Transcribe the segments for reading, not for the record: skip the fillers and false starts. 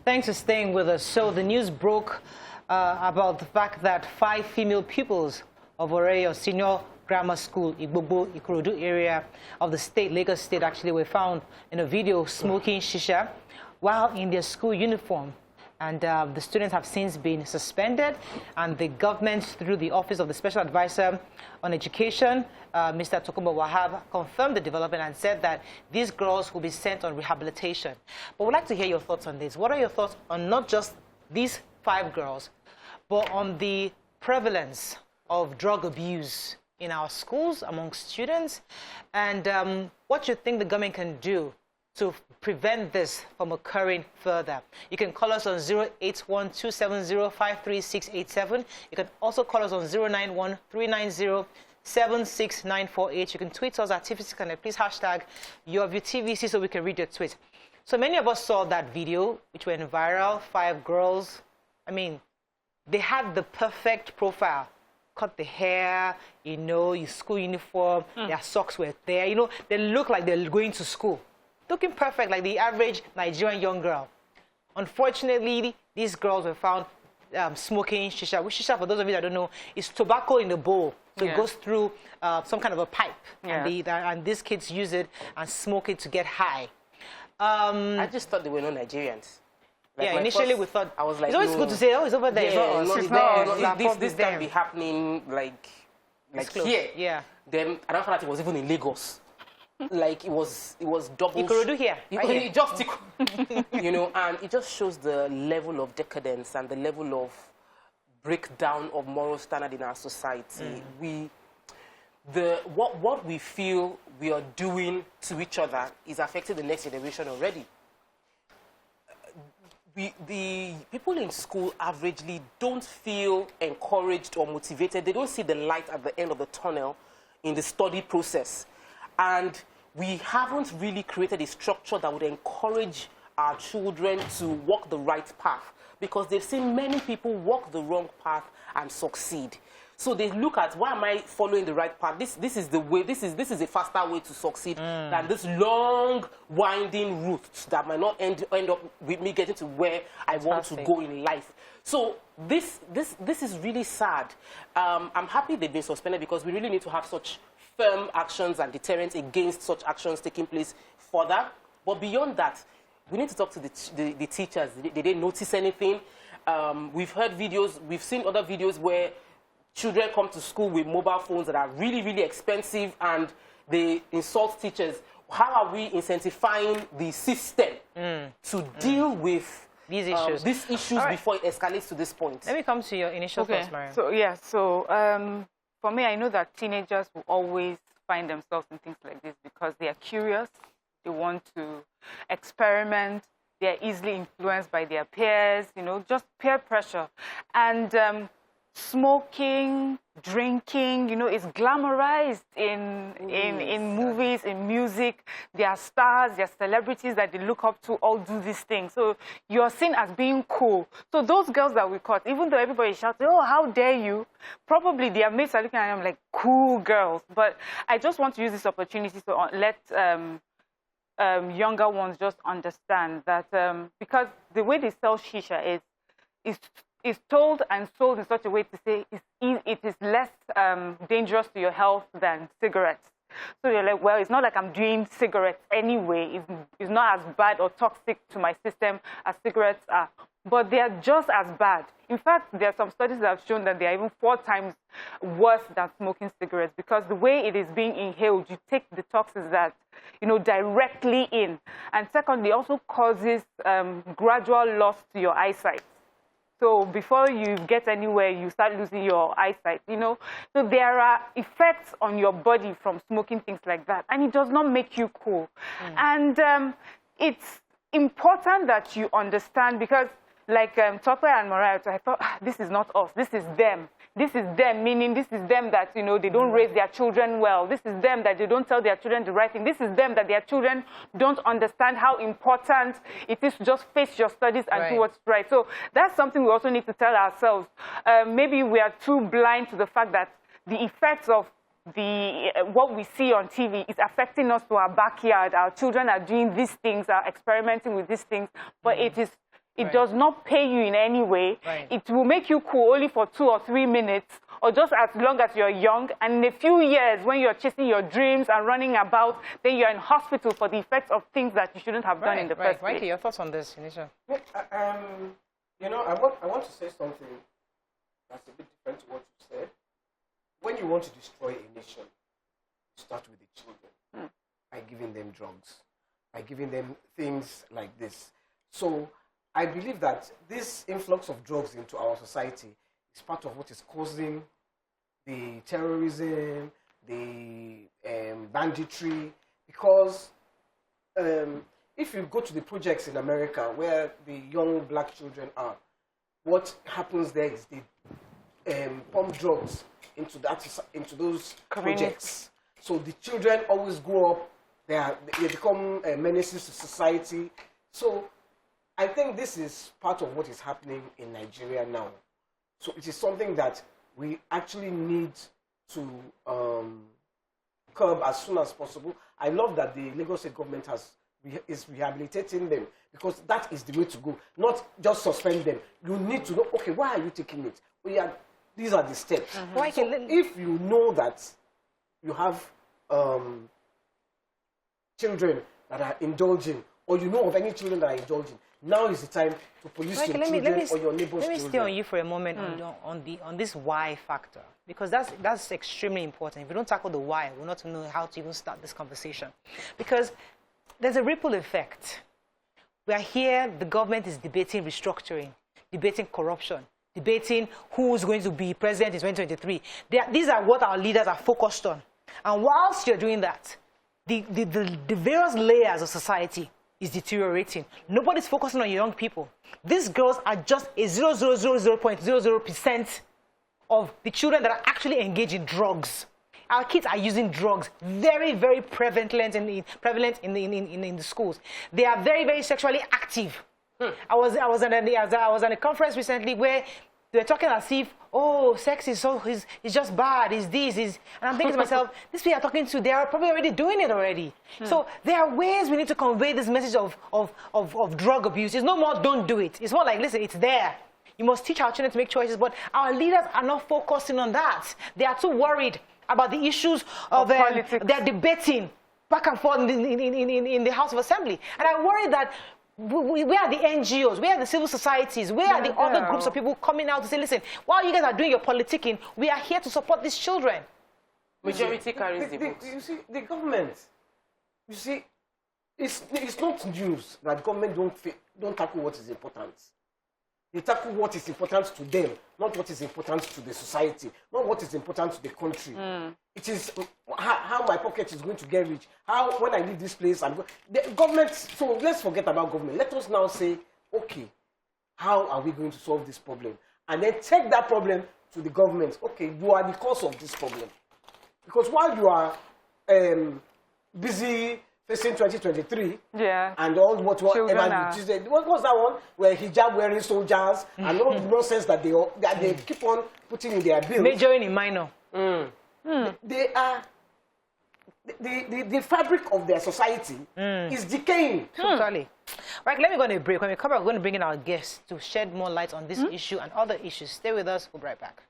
Thanks for staying with us. So the news broke about the fact that 5 female pupils of Oreyo Senior Grammar School, Igbogbo, Ikorodu area of the state, Lagos State, actually were found in a video smoking shisha while in their school uniform. And the students have since been suspended, and the government, through the Office of the Special Advisor on Education, Mr. Tope, confirmed the development and said that these girls will be sent on rehabilitation. But we'd like to hear your thoughts on this. What are your thoughts on not just these 5 girls, but on the prevalence of drug abuse in our schools among students, and what you think the government can do to prevent this from occurring further? You can call us on 081-270-53687. You can also call us on 091-390-76948. You can tweet us at TVC. Please hashtag YourViewTVC so we can read your tweet. So many of us saw that video, which went viral. 5 girls. I mean, they had the perfect profile. Cut the hair, you know, your school uniform, their socks were there. You know, they look like they're going to school. Looking perfect, like the average Nigerian young girl. Unfortunately, these girls were found smoking shisha. Which shisha, for those of you that don't know, is tobacco in a bowl. So it goes through some kind of a pipe. And these kids use it and smoke it to get high. I just thought they were not Nigerians. Like initially we thought, I was like, it's always good to say, oh, it's over there. Yeah, it's not this can be happening like here. Yeah. Then I don't know if it was even in Lagos. Like it was double. Ikorodu here. It just, you know, and it just shows the level of decadence and the level of breakdown of moral standard in our society. What we feel we are doing to each other is affecting the next generation already. The people in school averagely don't feel encouraged or motivated. They don't see the light at the end of the tunnel in the study process. And we haven't really created a structure that would encourage our children to walk the right path, because they've seen many people walk the wrong path and succeed. So they look at, why am I following the right path? This is the way, this is a faster way to succeed than this long, winding route that might not end up with me getting to where I want to go in life. So this is really sad. I'm happy they've been suspended, because we really need to have such firm actions and deterrence against such actions taking place further. But beyond that, we need to talk to the teachers. Did they notice anything? We've heard videos, we've seen other videos where children come to school with mobile phones that are really, really expensive, and they insult teachers. How are we incentivizing the system to deal with these issues before it escalates to this point? Let me come to your initial thoughts, Mariam. So, for me, I know that teenagers will always find themselves in things like this because they are curious, they want to experiment, they are easily influenced by their peers, you know, just peer pressure. And smoking, drinking, you know, is glamorized in movies, in music. There are stars, there are celebrities that they look up to all do these things. So you're seen as being cool. So those girls that we caught, even though everybody shouts, oh, how dare you? Probably their mates are looking at them like cool girls. But I just want to use this opportunity to let younger ones just understand that because the way they sell shisha is told and sold in such a way to say it is less dangerous to your health than cigarettes. So you're like, well, it's not like I'm doing cigarettes anyway. It's not as bad or toxic to my system as cigarettes are. But they are just as bad. In fact, there are some studies that have shown that they are even 4 times worse than smoking cigarettes, because the way it is being inhaled, you take the toxins that, you know, directly in. And secondly, it also causes gradual loss to your eyesight. So before you get anywhere, you start losing your eyesight, you know. So there are effects on your body from smoking things like that. And it does not make you cool. And it's important that you understand, because like Tope and Mariah, I thought, this is not us, this is them. This is them, meaning this is them that, you know, they don't raise their children well. This is them that they don't tell their children the right thing. This is them that their children don't understand how important it is to just face your studies and do what's right. So that's something we also need to tell ourselves. Maybe we are too blind to the fact that the effects of what we see on TV is affecting us to our backyard. Our children are doing these things, are experimenting with these things, but it is It does not pay you in any way. It will make you cool only for 2 or 3 minutes, or just as long as you're young. And in a few years, when you're chasing your dreams and running about, then you're in hospital for the effects of things that you shouldn't have done in the first place. Mikey, your thoughts on this, Shisha? Well, you know, I want to say something that's a bit different to what you said. When you want to destroy a nation, you start with the children by giving them drugs, by giving them things like this. So I believe that this influx of drugs into our society is part of what is causing the terrorism, the banditry, because if you go to the projects in America where the young black children are, what happens there is they pump drugs into those projects. So the children always grow up, they become menaces to society. So I think this is part of what is happening in Nigeria now. So it is something that we actually need to curb as soon as possible. I love that the Lagos State government is rehabilitating them, because that is the way to go. Not just suspend them. You need to know, okay, why are you taking it? These are the steps. So if you know that you have children that are indulging, or you know of any children that are indulging, now is the time to police your children or your neighbor's children. Let me stay on you for a moment on this why factor, because that's extremely important. If we don't tackle the why, we'll not know how to even start this conversation. Because there's a ripple effect. We are here, the government is debating restructuring, debating corruption, debating who's going to be president in 2023. These are what our leaders are focused on. And whilst you're doing that, the various layers of society is deteriorating. Nobody's focusing on young people. These girls are just a 0.00% of the children that are actually engaged in drugs. Our kids are using drugs very, very prevalent in the schools. They are very, very sexually active. I was at a conference recently where they were talking as if, oh, sex is just bad, is this, and I'm thinking to myself, these people are talking to, they are probably already doing it already. So there are ways we need to convey this message of drug abuse. It's no more don't do it. It's more like, listen, it's there. You must teach our children to make choices, but our leaders are not focusing on that. They are too worried about the issues of politics. They're debating back and forth in the House of Assembly. And I worry that where are the NGOs? Where are the civil societies? Where are the other groups of people coming out to say, listen, while you guys are doing your politicking, we are here to support these children? Majority carries the vote. You see, the government, you see, it's not news that the government don't tackle what is important. They tackle what is important to them, not what is important to the society, not what is important to the country. It is how my pocket is going to get rich, how when I leave this place, the government, so let's forget about government. Let us now say, okay, how are we going to solve this problem? And then take that problem to the government. Okay, you are the cause of this problem. Because while you are busy facing 2023, and all what was that one where hijab wearing soldiers and all the nonsense that they keep on putting in their bills. Majoring in minor. They are the fabric of their society is decaying. Totally. Right, let me go on a break. When we come back, we're going to bring in our guests to shed more light on this issue and other issues. Stay with us. We'll be right back.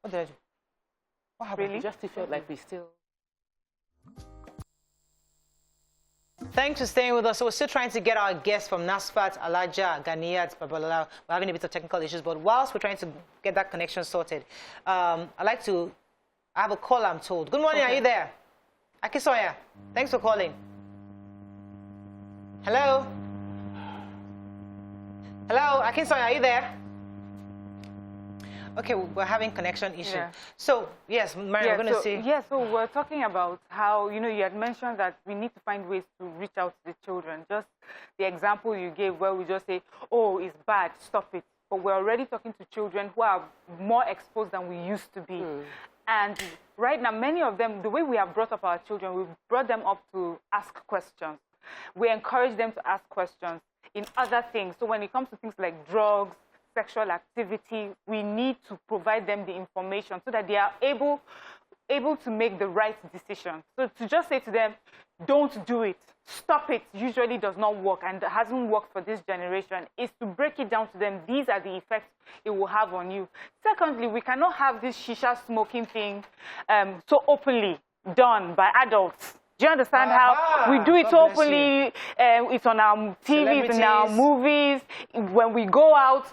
What did I do? What happened? Really? Just felt like we still... Thanks for staying with us. So we're still trying to get our guests from Nasfat, Alaja, Ghaniyat, Babalala. We're having a bit of technical issues, but whilst we're trying to get that connection sorted, I have a call, I'm told. Good morning, Are you there? Akisoya, thanks for calling. Hello? Hello, Akisoya, are you there? Okay, we're having connection issue. So, yes, Mary, we're going to see. Yeah, so we're talking about how, you had mentioned that we need to find ways to reach out to the children. Just the example you gave where we just say, oh, it's bad, stop it. But we're already talking to children who are more exposed than we used to be. And right now, many of them, the way we have brought up our children, we've brought them up to ask questions. We encourage them to ask questions in other things. So when it comes to things like drugs, sexual activity, we need to provide them the information so that they are able to make the right decision. So to just say to them, don't do it. Stop it usually does not work, and hasn't worked for this generation, is to break it down to them. These are the effects it will have on you. Secondly, we cannot have this shisha smoking thing so openly done by adults. Do you understand how we do it so openly? It's on our TV, it's in our movies. When we go out,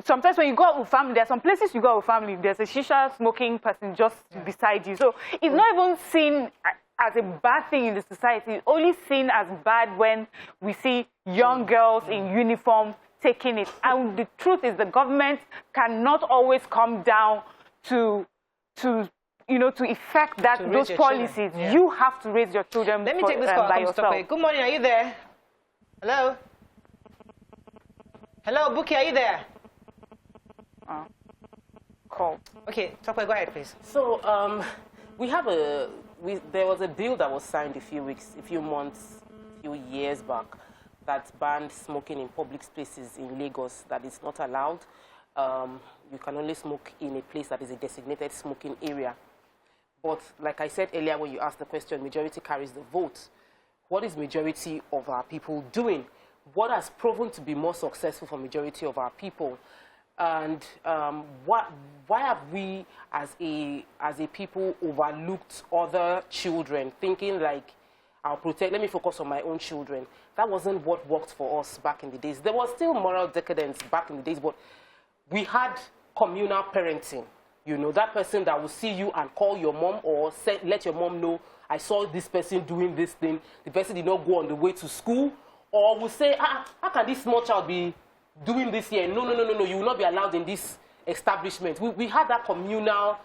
sometimes when you go out with family, there are some places you go out with family, there's a shisha smoking person just beside you. So it's not even seen as a bad thing in the society. It's only seen as bad when we see young girls in uniform taking it. And the truth is the government cannot always come down to effect that those policies. Yeah. You have to raise your children. Let me take this call by yourself. Good morning, are you there? Hello? Hello, Buki, are you there? Call. Okay, Tope, go ahead, please. So, there was a bill that was signed a few months, a few years back that banned smoking in public spaces in Lagos, that is not allowed. You can only smoke in a place that is a designated smoking area. But like I said earlier when you asked the question, majority carries the vote. What is majority of our people doing? What has proven to be more successful for majority of our people? And why have we as a people overlooked other children, thinking like, I'll protect, let me focus on my own children? That wasn't what worked for us back in the days. There was still moral decadence back in the days, but we had communal parenting. You know, that person that will see you and call your mom or let your mom know, I saw this person doing this thing. The person did not go on the way to school. Or will say, how can this small child be doing this here? No, you will not be allowed in this establishment. We had that communal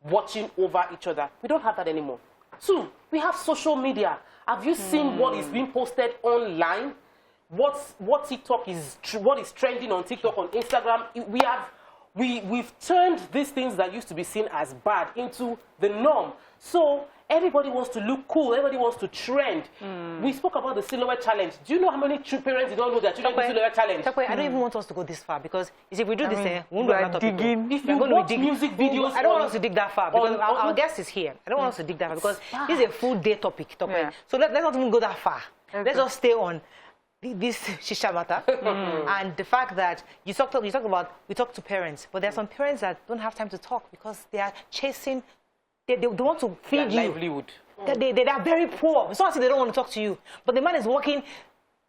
watching over each other. We don't have that anymore. Two, we have social media. Have you seen what is being posted online? What TikTok is, what is trending on TikTok, on Instagram? We've turned these things that used to be seen as bad into the norm. So everybody wants to look cool. Everybody wants to trend. We spoke about the silhouette challenge. Do you know how many parents don't know their children do silhouette challenge? I don't even want us to go this far because if we do this, we won't do a lot of people. If you watch music videos, I don't want us to dig that far because our guest is here. I don't want us to dig that far because this is a full day topic. Yeah. So let's not even go that far. Okay. Let's just stay on this shisha matter and the fact that we talk to parents, but there are some parents that don't have time to talk because they are chasing. They want to feed you. Livelihood. They are very poor. It's not as if they don't want to talk to you, but the man is working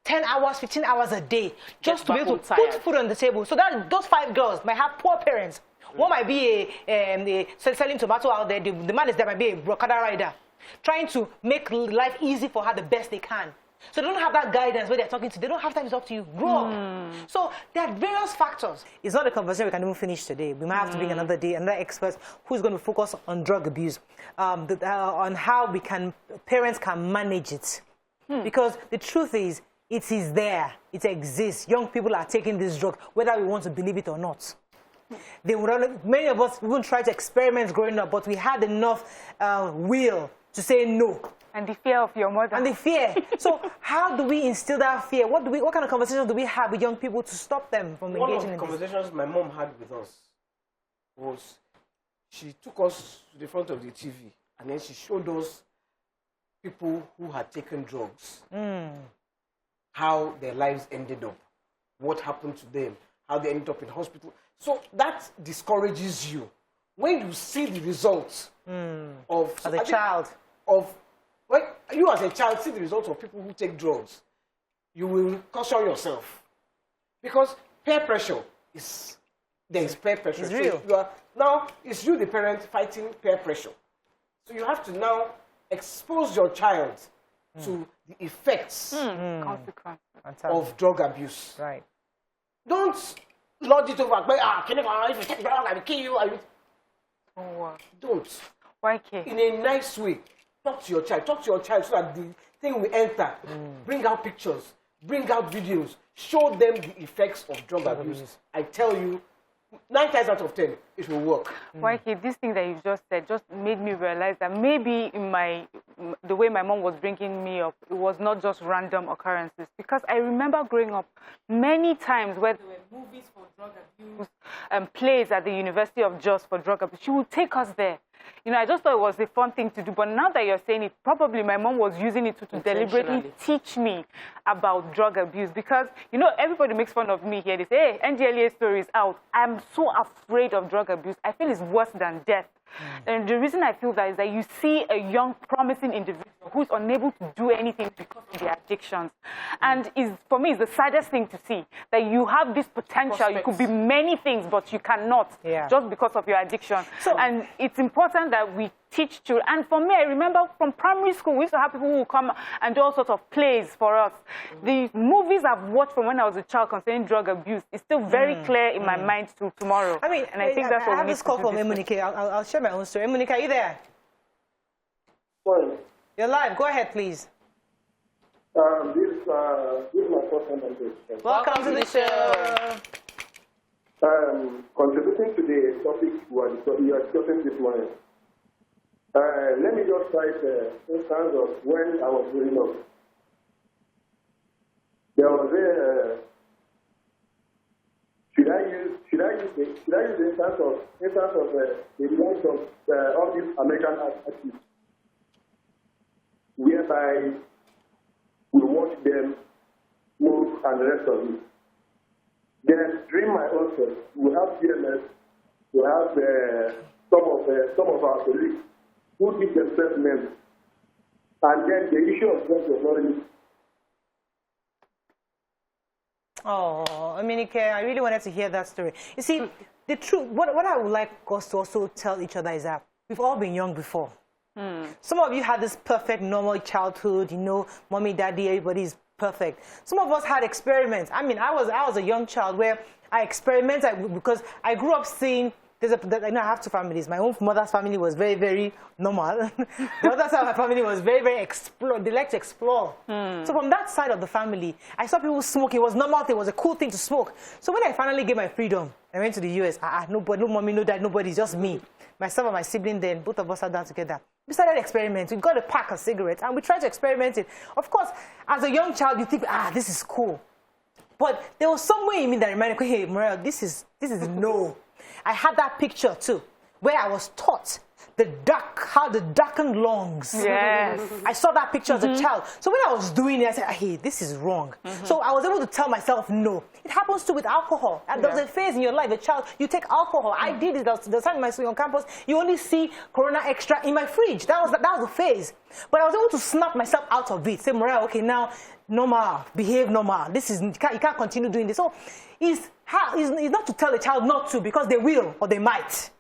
10 hours, 15 hours a day just to be able to put food on the table. So that those 5 girls might have poor parents. One might be selling tomato out there. The man is there might be a brocada rider, trying to make life easy for her the best they can. So they don't have that guidance where they're talking to. They don't have time to talk to you. Grow up. So there are various factors. It's not a conversation we can even finish today. We might have to bring another day, another expert who's going to focus on drug abuse, on how parents can manage it. Because the truth is, it is there. It exists. Young people are taking this drug, whether we want to believe it or not. Many of us even tried to experiment growing up, but we had enough will to say no. And the fear of your mother. And the fear. So how do we instill that fear? What kind of conversations do we have with young people to stop them from engaging in this? One of the conversations my mom had with us was she took us to the front of the TV and then she showed us people who had taken drugs, how their lives ended up, what happened to them, how they ended up in hospital. So that discourages you. When you see the results of a child, when you as a child see the results of people who take drugs, you will caution yourself. Because peer pressure is peer pressure. It's real. So now, it's you, the parent, fighting peer pressure. So you have to now expose your child to the effects of drug abuse. Right. Don't lord it over. If you take drug, I will kill you. Don't. Why kill? In a nice way. Talk to your child. Talk to your child so that the thing will enter. Bring out pictures. Bring out videos. Show them the effects of drug abuse. I tell you, 9 times out of 10, it will work. Waike, this thing that you just said just made me realize that maybe the way my mom was bringing me up, it was not just random occurrences. Because I remember growing up many times where there were movies for drug abuse, plays at the University of Jos for drug abuse. She would take us there. you know, I just thought it was a fun thing to do. But now that you're saying it, probably my mom was using it to deliberately teach me about drug abuse. Because, you know, everybody makes fun of me here. They say, hey, NDLEA story is out. I'm so afraid of drug abuse. I feel it's worse than death. And the reason I feel that is that you see a young, promising individual who's unable to do anything because of their addictions. And for me, it's the saddest thing to see, that you have this potential. You could be many things, but you cannot just because of your addiction. So, and it's important that we teach children. And for me, I remember from primary school, we used to have people who would come and do all sorts of plays for us. The movies I've watched from when I was a child concerning drug abuse is still very clear in my mind till tomorrow. I mean, and I think that's what I have this call from Emunike. I'll share my own story. Emunike, are you there? Morning. You're live. Go ahead, please. This is my first time on this. Welcome to the show. Contributing to the topic you are discussing this morning. Let me just cite instance of when I was growing up. There was a should I use the instance of the lives of all these American athletes, whereby we watch them move and the rest of it. Then during my own self, we have CMS, we have some of our colleagues who give themselves names. And then the issue of drugs was not really. Oh, Emunike, I really wanted to hear that story. You see, the truth, what I would like us to also tell each other is that we've all been young before. Some of you had this perfect, normal childhood, you know, mommy, daddy, everybody's perfect. Some of us had experiments. I mean, I was a young child where I experimented because I grew up seeing, I have two families. My own mother's family was very, very normal. The other side of my family was very, very they like to explore. So from that side of the family, I saw people smoke. It was normal. It was a cool thing to smoke. So when I finally gave my freedom, I went to the US. Nobody, no mommy, no dad, nobody, just me. Myself and my sibling then, both of us sat down together. We started experimenting. We got a pack of cigarettes and we tried to experiment it. Of course, as a young child, you think, this is cool. But there was some way in me that reminded me, hey, Morel, this is no. I had that picture too, where I was taught how the darkened lungs. Yes. I saw that picture as a child. So when I was doing it, I said, hey, this is wrong. So I was able to tell myself no. It happens too with alcohol. And there's a phase in your life, a child, you take alcohol. I did it. The time on campus, you only see Corona Extra in my fridge. That was the phase. But I was able to snap myself out of it. Say, Morel, okay, now, normal, behave normal. You can't continue doing this. So it's not to tell a child not to, because they will or they might.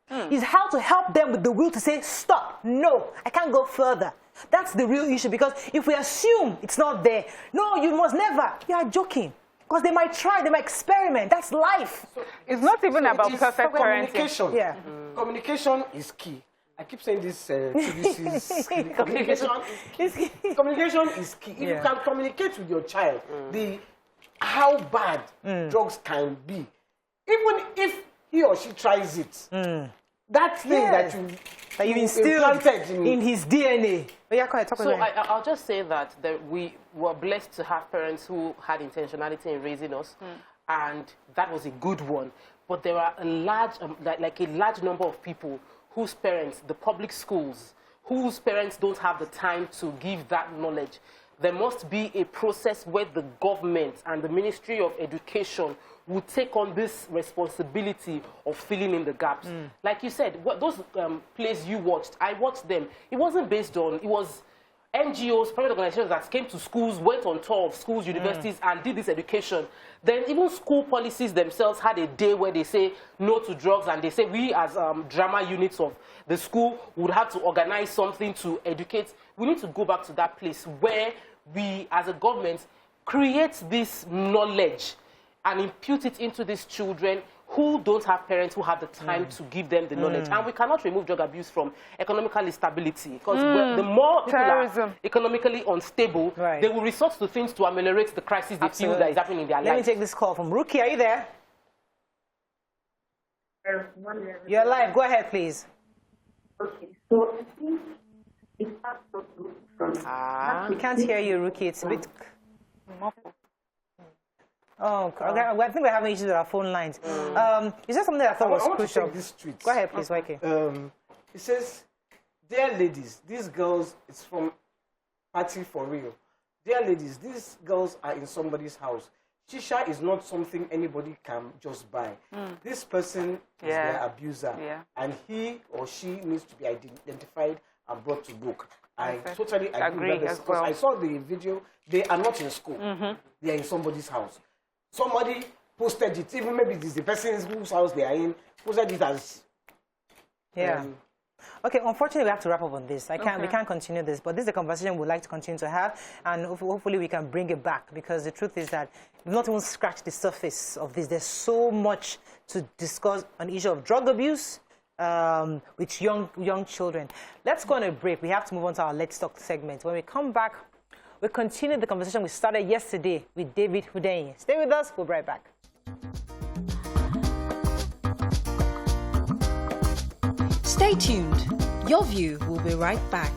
It's how to help them with the will to say, stop, no, I can't go further. That's the real issue, because if we assume it's not there, no, you must never, you are joking. Because they might try, they might experiment. That's life. So it's not even about perfect communication. parenting. Yeah. Communication is key. I keep saying this TVC's communication is key. Communication is key. If you can communicate with your child, how bad drugs can be, even if he or she tries it, that thing that you instilled in his DNA. So I'll just say that we were blessed to have parents who had intentionality in raising us, and that was a good one. But there are a large, like a large number of people whose parents, the public schools, whose parents don't have the time to give that knowledge. There must be a process where the government and the Ministry of Education will take on this responsibility of filling in the gaps. Like you said, those plays you watched, I watched them. It wasn't based on, it was NGOs, private organizations that came to schools, went on tour of schools, universities, and did this education. Then even school policies themselves had a day where they say no to drugs, and they say we as drama units of the school would have to organize something to educate. We need to go back to that place where we as a government create this knowledge and impute it into these children who don't have parents who have the time to give them the knowledge. And we cannot remove drug abuse from economical instability, because the more people are economically unstable, they will resort to things to ameliorate the crisis they feel that is happening in their lives. Let me take this call from Ruki. Are you there? You're live. Go ahead, please. Okay, so I think it starts from... We can't hear you, Ruki. It's a bit muffled. Oh, okay. I think we're having issues with our phone lines. Is there something that I thought was crucial? This tweet. Go ahead, please, YK. It says, "Dear ladies, these girls," it's from Party for Real. "Dear ladies, these girls are in somebody's house. Shisha is not something anybody can just buy. This person is their abuser, and he or she needs to be identified and brought to book." I totally agree with this, because I saw the video. They are not in school. They are in somebody's house. Somebody posted it, even maybe it is the person whose house they are in, posted it as... Okay, unfortunately, we have to wrap up on this. We can't continue this, but this is a conversation we'd like to continue to have, and hopefully we can bring it back, because the truth is that we've not even scratched the surface of this. There's so much to discuss on the issue of drug abuse with young children. Let's go on a break. We have to move on to our Let's Talk segment. When we come back, we'll continue the conversation we started yesterday with David Hudenyi. Stay with us. We'll be right back. Stay tuned. Your View will be right back.